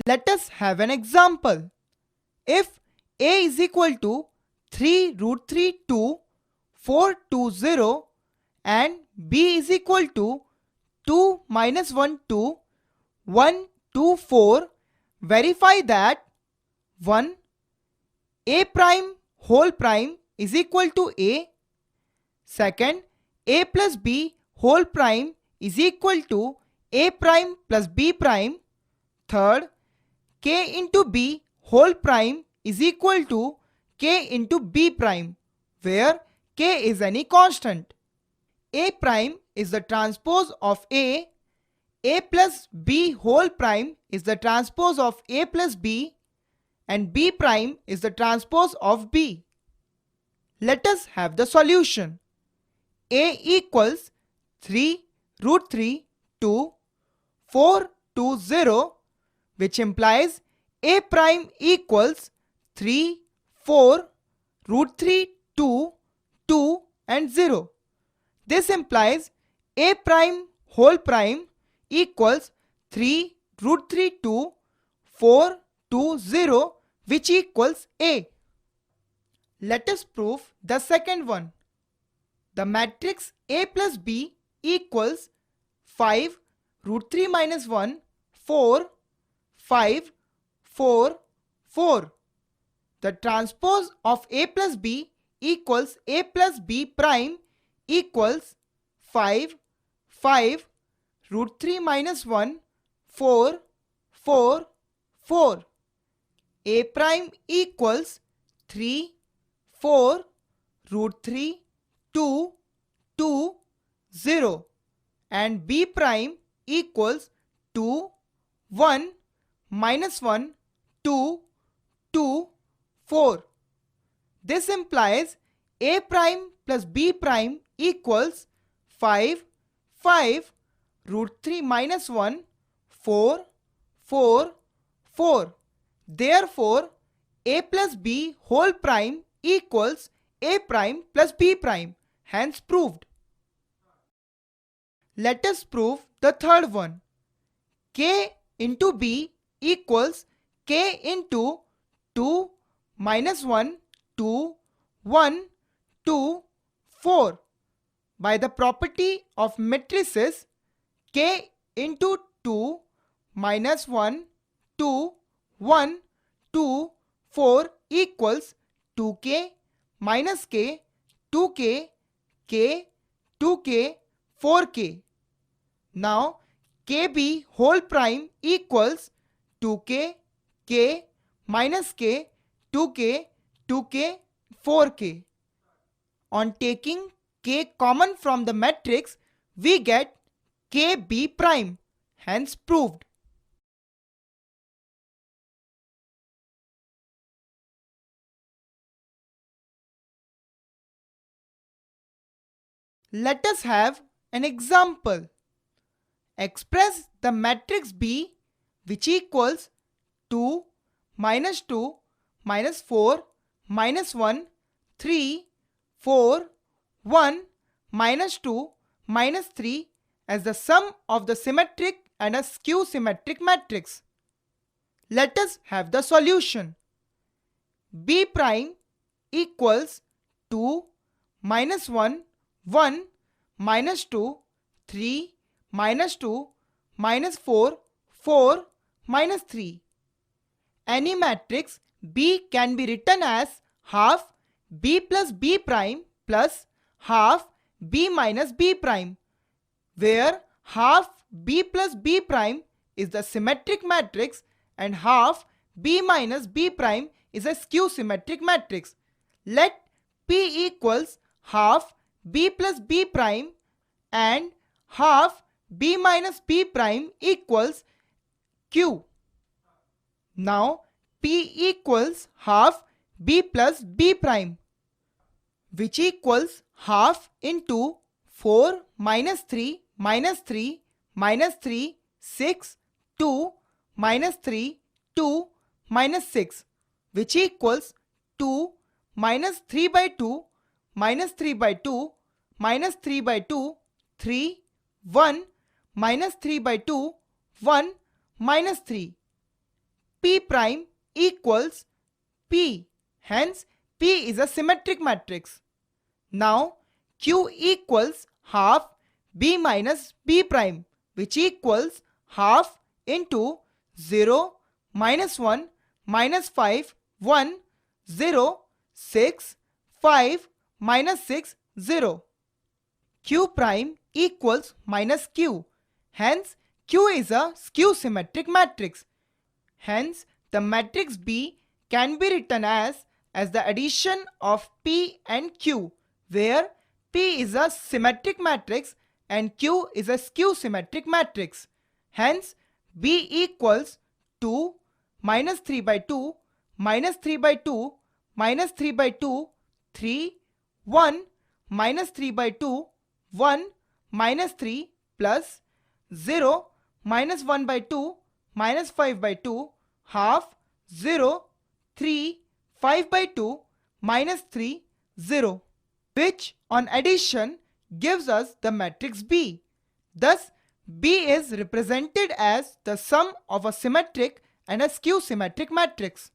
Let us have an example. If a is equal to 3 root 3 2 4 2 0 and b is equal to 2 minus 1 2 1 2 4, verify that 1. A prime whole prime is equal to a. Second, a plus b whole prime is equal to a prime plus b prime. Third, k into b whole prime is equal to k into b prime, where k is any constant. A prime is the transpose of a plus b whole prime is the transpose of a plus b, and b prime is the transpose of b. Let us have the solution. A equals 3 root 3 2 4 2 0, which implies a prime equals 3 4 root 3 2 2 and 0. This implies a prime whole prime equals 3 root 3 2 4 2 0, which equals a. Let us prove the second one. The matrix a plus b equals 5 root 3 minus 1 4 5 4 4. The transpose of a plus b equals a plus b prime equals 5 5 root 3 minus 1 4 4 4. A prime equals 3 4 root 3 2 2 0 and b prime equals 2 1 minus 1 2 2 4. This implies a prime plus b prime equals 5 5 root 3 minus 1 4 4 4. Therefore, a plus b whole prime equals a prime plus b prime, hence proved. Let us prove the third one. K into b equals k into 2 minus 1 2 1 2 4. By the property of matrices, k into 2 minus 1 2 1 2 4 equals 2k minus k 2k k 2k 4k. Now kb whole prime equals 2k k minus k 2k 2k 4k. On taking k common from the matrix, we get kb prime, hence proved. Let us have an example. Express the matrix B, which equals 2 minus 2 minus 4 minus 1 3 4 1 minus 2 minus 3 as the sum of the symmetric and a skew symmetric matrix. Let us have the solution. B prime equals 2 minus 1 1 minus 2 3 minus 2 minus 4 4 minus 3. Any matrix B can be written as half B plus B prime plus half B minus B prime, where half B plus B prime is the symmetric matrix and half B minus B prime is a skew symmetric matrix. Let P equals half B plus B prime and half B minus B prime equals Q. Now P equals half B plus B prime, which equals half into 4 minus 3 minus 3 minus 3 6 2 minus 3 2 minus 6, which equals 2 minus 3 by 2 minus 3 by 2 minus 3 by 2 3 1 minus 3 by 2 1 minus 3. P prime equals P. Hence, P is a symmetric matrix. Now, Q equals half B minus B prime, which equals half into 0, minus 1, minus 5, 1, 0, 6, 5, minus 6, 0. Q prime equals minus Q. Hence, Q is a skew symmetric matrix. Hence, the matrix B can be written as the addition of P and Q, where P is a symmetric matrix and Q is a skew symmetric matrix. Hence, B equals 2, minus 3 by 2, minus 3 by 2, minus 3 by 2, 3, 1, minus 3 by 2, 1, minus 3, plus 0, minus 1 by 2, minus 5 by 2, half, 0, 3, 5 by 2, minus 3, 0, which on addition gives us the matrix B. Thus, B is represented as the sum of a symmetric and a skew symmetric matrix.